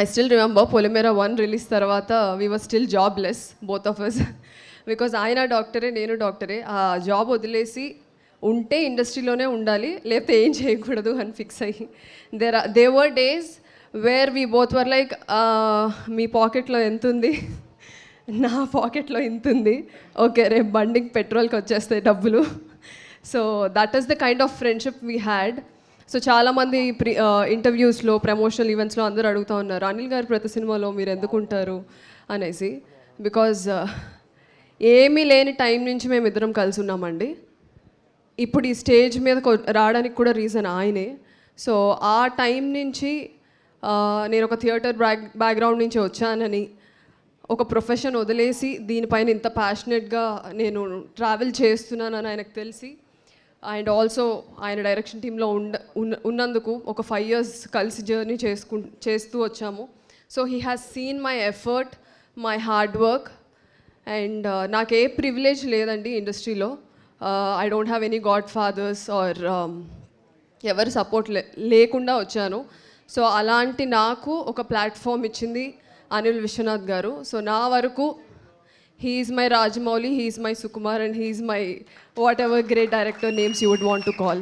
I still remember Polymera 1 release తర్వాత we were still jobless, both of us. Because ఆయన డాక్టరే, నేను డాక్టరే. ఆ జాబ్ వదిలేసి ఉంటే ఇండస్ట్రీలోనే ఉండాలి, లేకపోతే ఏం చేయకూడదు అని ఫిక్స్ అయ్యి they were days where we both were like, మీ పాకెట్లో ఎంత ఉంది, నా పాకెట్లో ఇంత ఉంది, ఓకే రేపు బండికి పెట్రోల్కి వచ్చేస్తాయి డబ్బులు. So that is the kind of friendship we had. So చాలామంది ఇంటర్వ్యూస్లో, ప్రమోషనల్ ఈవెంట్స్లో అందరూ అడుగుతూ ఉన్నారు, అనిల్ గారు ప్రతి సినిమాలో మీరు ఎందుకు ఉంటారు అనేసి. బికాజ్ ఏమీ లేని టైం నుంచి మేము ఇద్దరం కలిసి ఉన్నామండి. ఇప్పుడు ఈ స్టేజ్ మీద రావడానికి కూడా రీజన్ ఆయనే. సో ఆ టైం నుంచి నేను ఒక థియేటర్ బ్యాక్గ్రౌండ్ నుంచి వచ్చానని, ఒక ప్రొఫెషన్ వదిలేసి దీనిపైన ఇంత ప్యాషనెట్గా నేను ట్రావెల్ చేస్తున్నానని ఆయనకు తెలిసి, అండ్ ఆల్సో ఆయన డైరెక్షన్ టీంలో ఉన్నందుకు ఒక 5 years కలిసి జర్నీ చేస్తూ వచ్చాము. So he has seen my effort, my hard work. And నాకు ఏ ప్రివిలేజ్ లేదండి ఇండస్ట్రీలో. I don't have any godfathers or ఎవరి సపోర్ట్ లేకుండా వచ్చాను. సో అలాంటి నాకు ఒక ప్లాట్ఫామ్ ఇచ్చింది అనిల్ విశ్వనాథ్ గారు. సో నా వరకు he is my Rajamouli, he is my Sukumar, and he is my whatever great director names you would want to call.